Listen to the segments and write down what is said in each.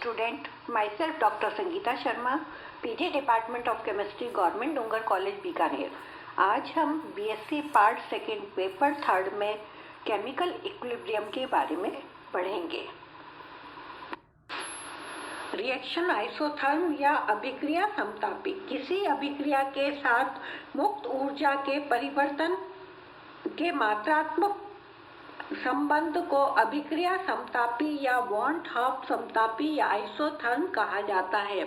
student, myself Dr. Sangeeta Sharma, PG Department of Chemistry, Government Dungar college Bikaner. आज हम BSc part second paper third में chemical equilibrium के बारे में पढ़ेंगे। रिएक्शन आइसोथर्म या अभिक्रिया समतापी किसी अभिक्रिया के साथ मुक्त ऊर्जा के परिवर्तन के मात्रात्मक संबंध को अभिक्रिया समतापी या बॉन्ड हाफ समतापी या आइसोथर्म कहा जाता है।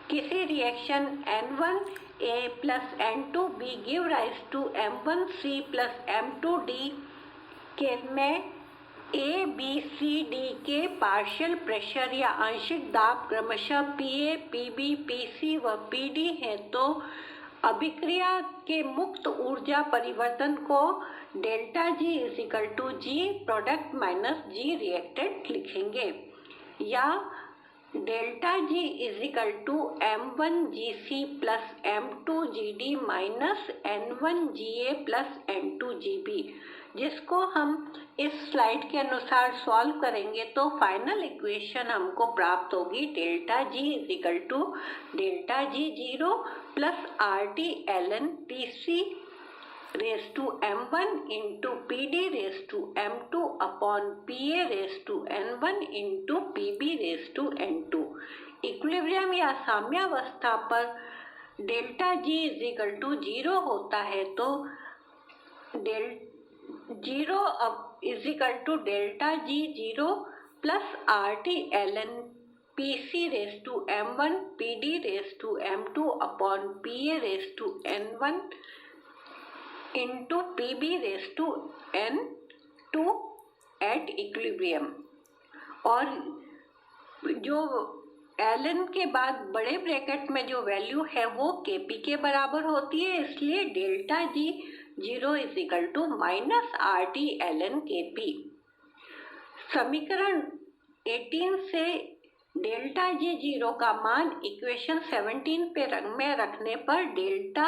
किसी reaction N1A plus N2B give rise to M1C plus M2D के में A, B, C, D के पार्शियल प्रेशर या आंशिक दाब क्रमशः PA, PB, PC व PD है तो अभिक्रिया के मुक्त ऊर्जा परिवर्तन को delta G is equal to G product minus G reacted लिखेंगे या delta G is equal to M1GC plus M2GD minus N1GA plus N2GB, जिसको हम इस स्लाइड के अनुसार सॉल्व करेंगे तो फाइनल इक्वेशन हमको प्राप्त होगी delta G is equal to delta G0 plus RT ln PC raise to M1 into PD raise to M2 upon PA raise to N1 into PB raise to N2। Equilibrium या साम्यावस्था पर delta G is equal to 0 होता है तो zero is equal to delta G0 plus RT ln PC raise to M1 PD raise to M2 upon PA raise to N1 into PB raise to N2 at equilibrium. और जो ln के बाद बड़े bracket में जो value है वो Kp के बराबर होती है, इसलिए delta G0 is equal to minus RT ln Kp। समीकरण 18 से डेल्टा G0 का मान इक्वेशन 17 पे में रखने पर delta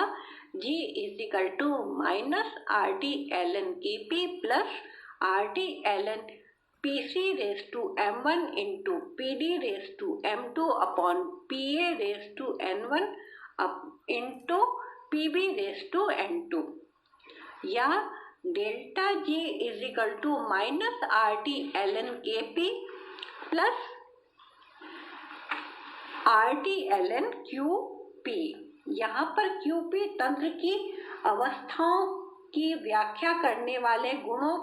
G is equal to minus RT ln Kp plus RT ln PC raise to M1 into PD raise to M2 upon PA raise to N1 into PB raise to N2 या delta G is equal to minus RT ln Kp plus RT ln QP। यहाँ पर QP तंत्र की अवस्थाओं की व्याख्या करने वाले गुणों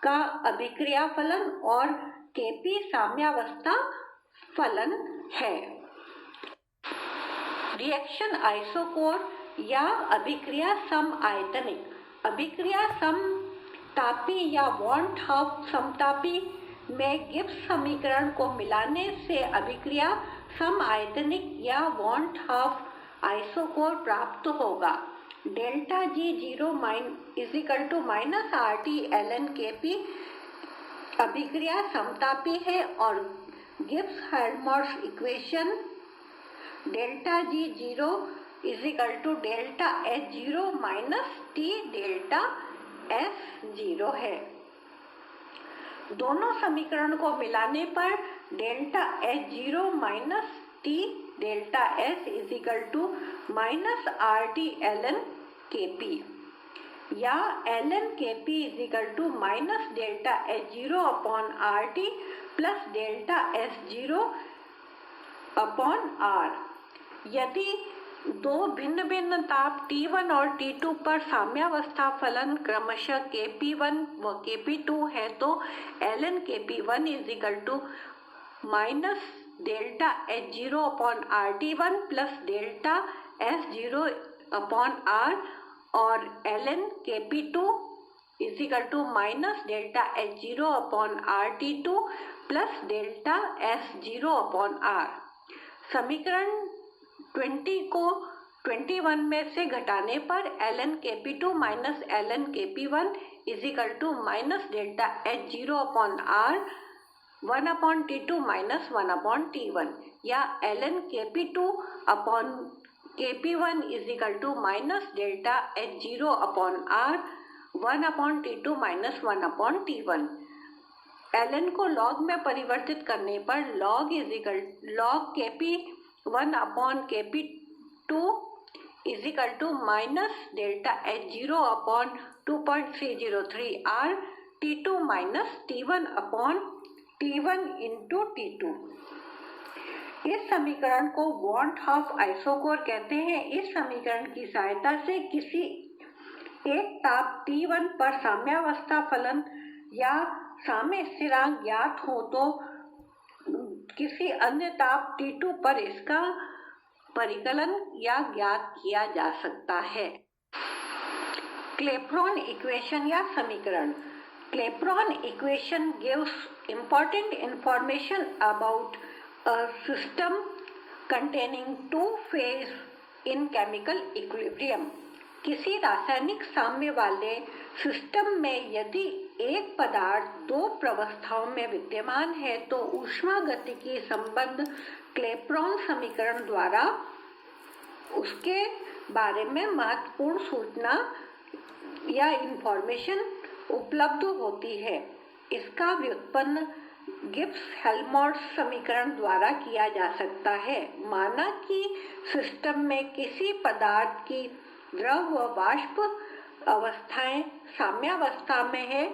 का अभिक्रिया फलन और Kp साम्यावस्था फलन है। रिएक्शन आइसोकोर या अभिक्रिया समआयतनिक अभिक्रिया समतापी या बॉन्ड हाफ समतापी में गिब्स समीकरण को मिलाने से अभिक्रिया समआयतनिक या बॉन्ड हाफ आइसोकोर प्राप्त होगा। Delta G0 is equal to minus RT ln Kp अभिक्रिया समतापी है और Gibbs Helmholtz equation delta G0 is equal to delta H0 minus T delta S0 है। दोनों समीकरण को मिलाने पर delta H0 minus T delta S is equal to minus RT ln Kp या ln Kp is equal to minus delta H0 upon RT plus delta S0 upon R। यदि दो भिन्न भिन्न ताप T1 और T2 पर साम्यावस्था फलन क्रमशः Kp1 व Kp2 है तो ln Kp1 is equal to minus delta H0 upon RT1 plus delta S0 upon R और ln Kp2 is equal to minus delta H0 upon RT2 plus delta S0 upon R। समीकरण 20 को 21 में से घटाने पर ln Kp2 minus ln Kp1 is equal to minus delta H0 upon R 1 upon T2 minus 1 upon T1 या ln Kp2 upon Kp1 is equal to minus delta H0 upon R 1 upon T2 minus 1 upon T1। ln को log में परिवर्तित करने पर log kp1 upon kp2 is equal to minus delta H0 upon 2.303 r T2 minus T1 upon T1 into T2। इस समीकरण को want of isochore कहते हैं। इस समीकरण की सहायता से किसी एक ताप T1 पर साम्यावस्था फलन या साम्य स्थिरांक ज्ञात हो तो किसी अन्य ताप T2 पर इसका परिकलन या ज्ञात किया जा सकता है। क्लेप्रोन इक्वेशन या समीकरण। Clapeyron equation gives important information about a system containing two phase in chemical equilibrium। किसी रासायनिक साम्य वाले सिस्टम में यदि एक पदार्थ दो प्रवस्थाओं में विद्यमान है तो ऊष्मागतिकी संबंध क्लेप्रोन समीकरण द्वारा उसके बारे में महत्वपूर्ण सूचना या इंफॉर्मेशन उपलब्ध होती है। इसका व्युत्पन्न गिब्स हेल्महोल्ट्ज समीकरण द्वारा किया जा सकता है। माना कि सिस्टम में किसी पदार्थ की द्रव व वाष्प अवस्थाएं साम्यावस्था में है।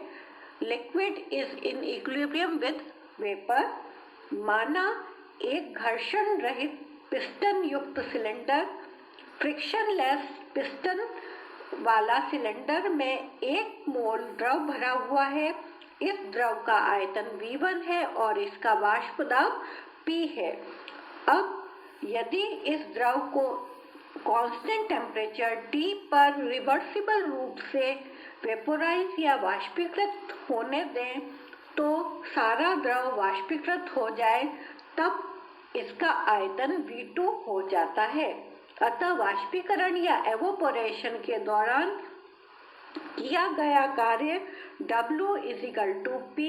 Liquid is in equilibrium with vapour. माना एक घर्षण रहित पिस्टन युक्त सिलेंडर फ्रिक्शनलेस पिस्टन वाला सिलेंडर में 1 मोल द्रव भरा हुआ है। इस द्रव का आयतन V1 है और इसका वाष्प दाब P है। अब यदि इस द्रव को कांस्टेंट टेम्परेचर T पर रिवर्सिबल रूप से वेपोराइज या वाष्पीकृत होने दें तो सारा द्रव वाष्पीकृत हो जाए, तब इसका आयतन V2 हो जाता है। अतः वाष्पीकरण या एवोपोरेशन के दौरान किया गया कार्य W is equal to P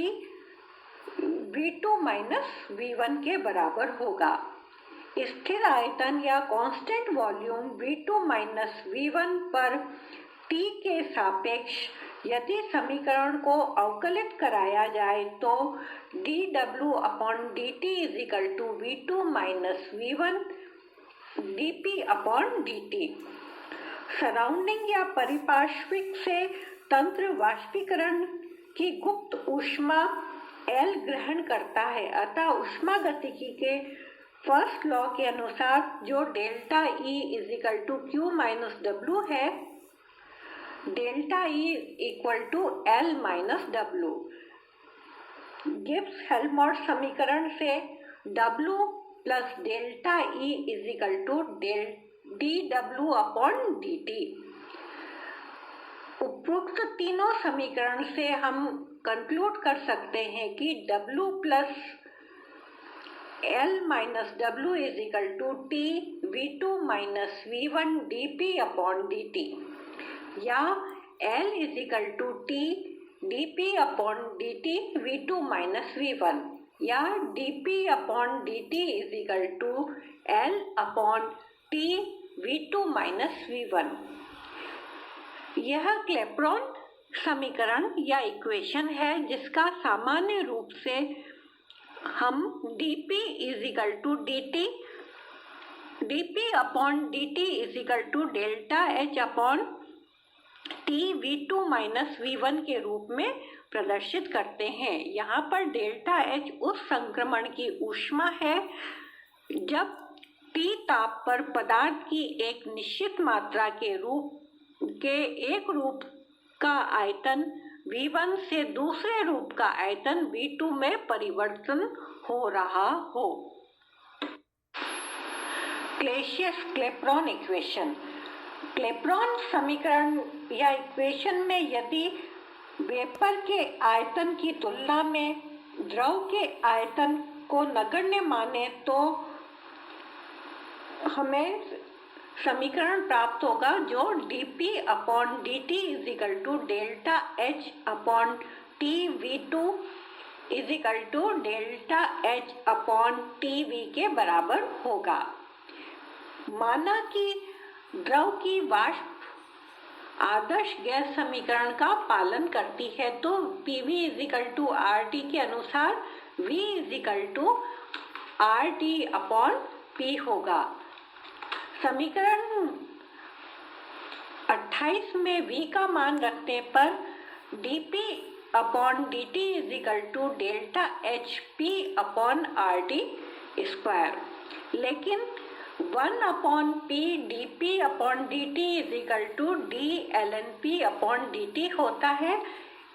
V2 minus V1 के बराबर होगा। स्थिर आयतन या constant volume V2 minus V1 पर T के सापेक्ष यदि समीकरण को अवकलित कराया जाए तो dW upon dt is equal to V2 minus V1 dP upon dt। Surrounding या परिपार्श्विक से तंत्र वाष्पीकरण की गुप्त ऊष्मा L ग्रहण करता है। अतः ऊष्मागतिकी के फर्स्ट लॉ के अनुसार जो delta E is equal to Q minus W है, delta E equal to L minus W। Gibbs Helmholtz समीकरण से W plus delta E is equal to dW upon dt। उपरोक्त तीनों समीकरण से हम कंक्लूड कर सकते हैं कि W plus L minus W is equal to T V2 minus V1 dP upon dt या L is equal to T dP upon dt V2 minus V1 या dP upon dt is equal to L upon T V2 minus V1। यह क्लेप्रोन समीकरण या equation है जिसका सामान्य रूप से हम dP is equal to dt dP upon dt is equal to delta H upon T V2 minus V1 के रूप में प्रदर्शित करते हैं। यहाँ पर डेल्टा H उस संक्रमण की ऊष्मा है जब T ताप पर पदार्थ की एक निश्चित मात्रा के एक रूप का आयतन V1 से दूसरे रूप का आयतन V2 में परिवर्तन हो रहा हो। क्लेप्रोन इक्वेशन। क्लेप्रोन समीकरण या इक्वेशन में यदि वेपर के आयतन की तुलना में द्रव के आयतन को नगण्य माने तो हमें समीकरण प्राप्त होगा जो dP upon dt is equal to delta H upon T V2 is equal to delta H upon TV के बराबर होगा। माना कि द्रव की वाष्प आदर्श गैस समीकरण का पालन करती है। तो PV = RT के अनुसार V = RT/P होगा। समीकरण 28 में V का मान रखने पर dP/dt = ΔHP/RT²। लेकिन 1/P dP/dt = dlnP/dt होता है।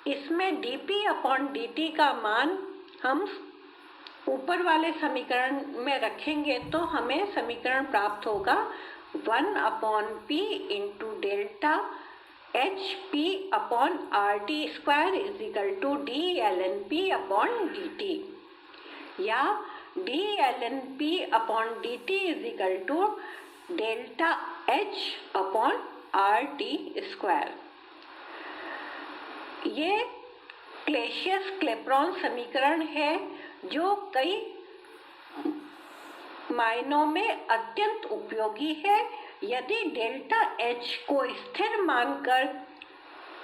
इसमें dP/dt का मान हम ऊपर वाले समीकरण में रखेंगे तो हमें समीकरण प्राप्त होगा 1/P × ΔHP/RT² dlnP/dt या dlnP/dt = ΔH/RT²। ये क्लेसियस-क्लैपेरॉन समीकरण है जो कई मायनों में अत्यंत उपयोगी है। यदि डेल्टा H को स्थिर मानकर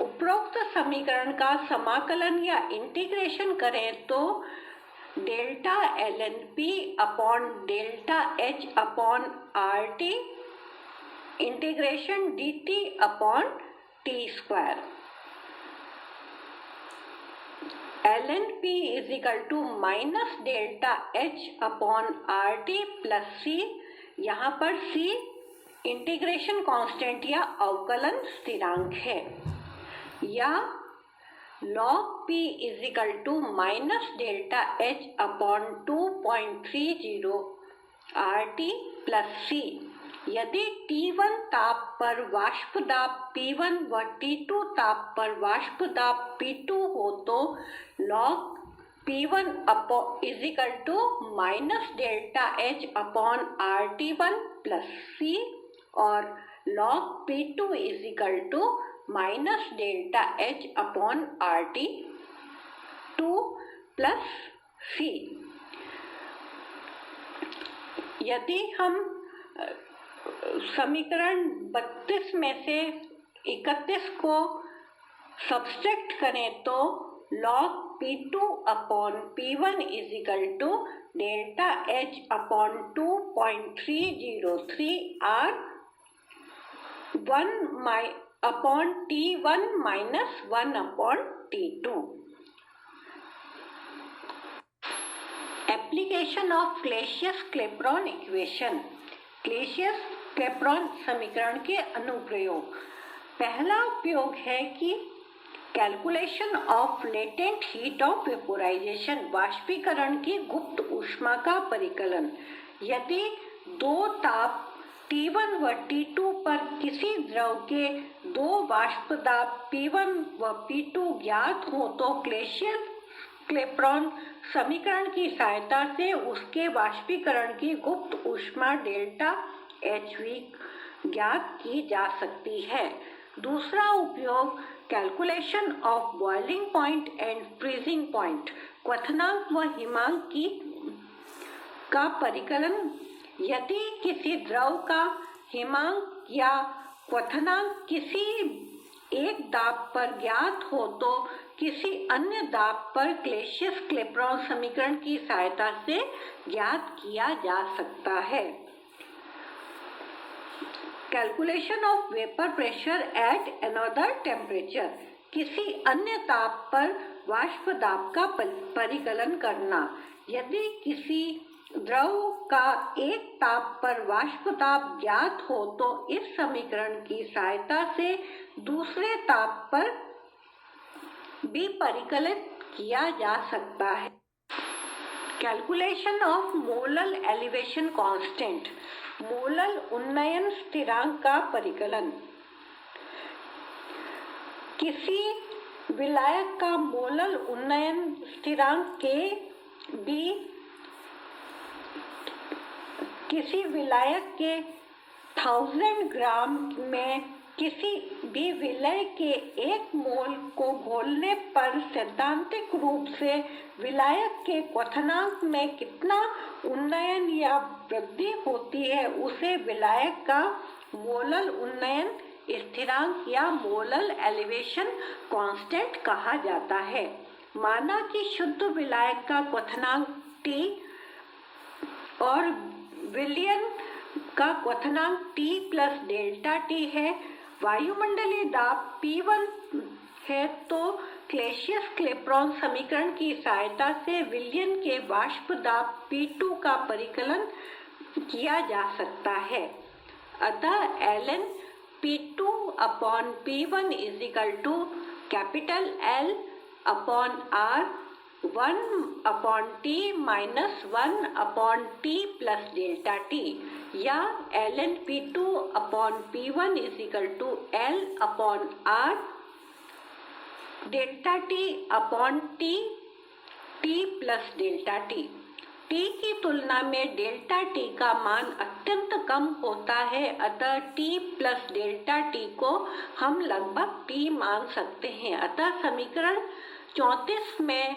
उपरोक्त समीकरण का समाकलन या इंटीग्रेशन करें तो ΔLNP/ΔH/RT integration dt/t²। LNP = -ΔH/RT+C। यहाँ पर C इंटीग्रेशन कांस्टेंट या अवकलन स्थिरांक है। या log P = -ΔH/2.30 RT+C। यदि T1 ताप पर वाष्प दाब P1 व T2 ताप पर वाष्प दाब P2 हो तो log P1 = -ΔH/RT1+C और log P2 = -ΔH/RT2+C। यदि हम समीकरण 32 में से 31 को सब्सट्रैक्ट करें तो log P2/P1 = ΔH/2.303 R1/T1 - 1/T2। Application of Clausius Clapeyron equation. Clausius Clapeyron समीकरण के अनुप्रयोग। पहला उपयोग है कि calculation of latent heat of vaporisation, वाष्पीकरण की गुप्त ऊष्मा का परिकलन। यदि दो ताप T1 व T2 पर किसी द्रव के दो वाष्प दाब P1 व P2 ज्ञात हो तो क्लेसियस-क्लैपेरॉन समीकरण की सहायता से उसके वाष्पीकरण की गुप्त ऊष्मा डेल्टा HV ज्ञात की जा सकती है। दूसरा उपयोग calculation of boiling point and freezing point, क्वथनांक व हिमांक का परिकलन। यदि किसी द्रव का हिमांक या क्वथनांक किसी एक दाब पर ज्ञात हो तो किसी अन्य दाब पर क्लेसियस-क्लैपेरॉन समीकरण की सहायता से ज्ञात किया जा सकता है। Calculation of vapour pressure at another temperature, किसी अन्य ताप पर वाष्प दाब का परिकलन करना। यदि किसी द्रव का एक ताप पर वाष्प दाब ज्ञात हो तो इस समीकरण की सहायता से दूसरे ताप पर भी परिकलित किया जा सकता है। Calculation of molal elevation constant, molal उन्नयन स्थिरांक का परिकलन। किसी विलायक का मोलल उन्नयन स्थिरांक Kb किसी विलायक के 1000 ग्राम में किसी भी विलय के 1 मोल को घोलने पर सैद्धांतिक रूप से विलायक के क्वथनांक में कितना उन्नयन या वृद्धि होती है उसे विलायक का मोलल उन्नयन स्थिरांक या मोलल एलिवेशन कांस्टेंट कहा जाता है। माना कि शुद्ध विलायक का क्वथनांक T और विलयन का क्वथनांक T प्लस डेल्टा T है। वायुमंडलीय दाब P1 है तो क्लेसियस-क्लैपेरॉन समीकरण की सहायता से विलयन के वाष्प दाब P2 का परिकलन किया जा सकता है। अतः ln P2 upon P1 is equal to capital L upon R 1 upon T minus 1 upon T plus delta T, या ln P2 upon P1 is equal to L upon R delta T upon T plus delta T। T की तुलना में delta T का मान अत्यंत कम होता है, अतः T प्लस डेल्टा T को हम लगभग T मान सकते हैं। अतः समीकरण 34 में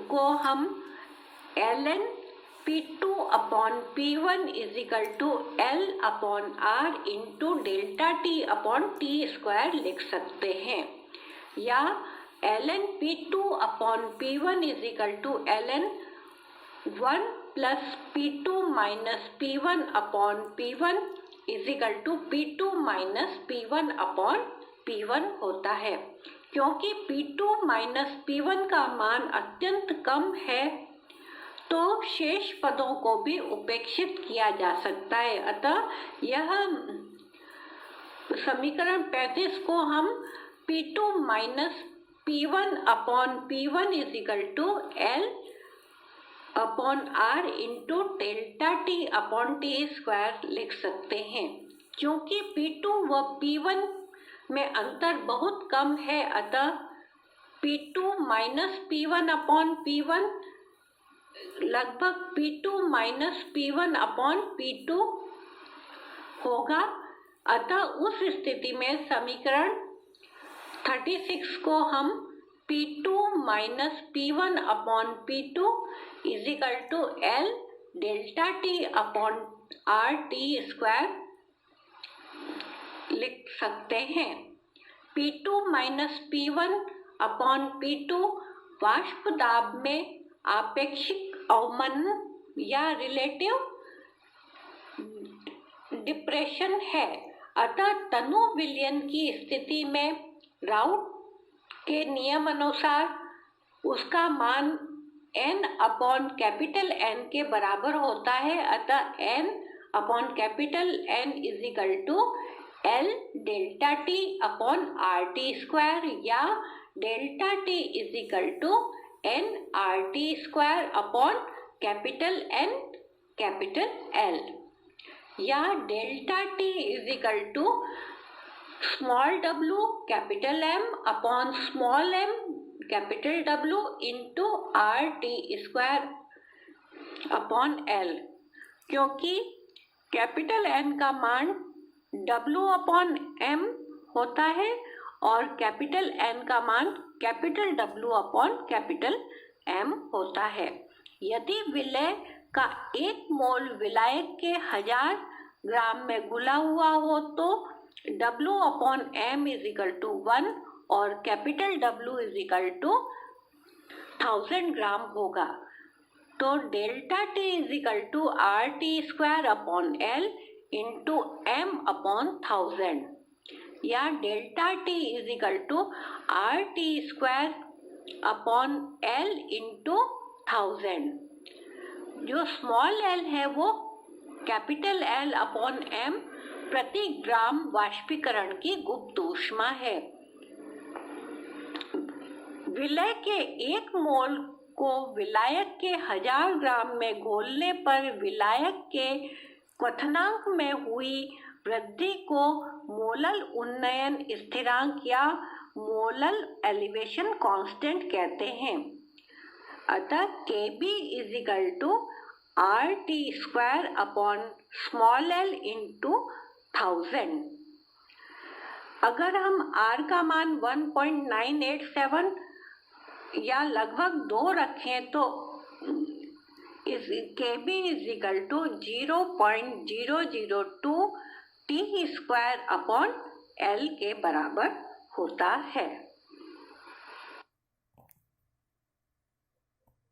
को हम ln P2 upon P1 is equal to L upon R into delta T upon T square लिख सकते हैं, या ln P2 upon P1 is equal to ln 1 plus P2 minus P1 upon P1 is equal to P2 minus P1 upon P1 होता है। क्योंकि P2 minus P1 का मान अत्यंत कम है तो शेष पदों को भी उपेक्षित किया जा सकता है। अतः यह समीकरण 35 को हम P2 minus P1 upon P1 is equal to L upon R into delta T upon T square लिख सकते हैं। क्योंकि P2 व P1 में अंतर बहुत कम है, अतः P2 minus P1 upon P1 लगभग P2 minus P1 upon P2 होगा। अतः उस स्थिति में समीकरण 36 को हम P2 minus P1 upon P2 is equal to L delta T upon R T square लिख सकते हैं। P2 minus P1 upon P2 वाष्प दाब में आपेक्षिक अवमंदन या रिलेटिव डिप्रेशन है। अतः तनु विलयन की स्थिति में राउट के नियम अनुसार उसका मान n अपॉन कैपिटल N के बराबर होता है। अतः n upon capital N is equal to L delta T upon R T square, या delta T is equal to N R T square upon capital N capital L, या delta T is equal to small w capital M upon small m capital W into R T square upon L। क्योंकि capital N का मान W upon M होता है और capital N का मान capital W upon capital M होता है। यदि विलय का 1 मोल विलायक के 1000 ग्राम में घुला हुआ हो तो W upon M is equal to 1 और capital W is equal to 1000 gram होगा। तो delta T is equal to R T square upon L into M upon 1000, या delta T is equal to R T square upon L into 1000। जो small l है वो capital L upon M प्रति ग्राम वाष्पीकरण की गुप्त ऊष्मा है। विलय के 1 मोल को विलायक के 1000 ग्राम में घोलने पर विलायक के क्वथनांक में हुई वृद्धि को मोलल उन्नयन स्थिरांक या मोलल एलिवेशन कांस्टेंट कहते हैं। अतः Kb is equal to R T square upon small l into 1000। अगर हम R का मान 1.987 या लगभग 2 रखें तो Kb is equal to 0.002 T² upon L के बराबर होता है।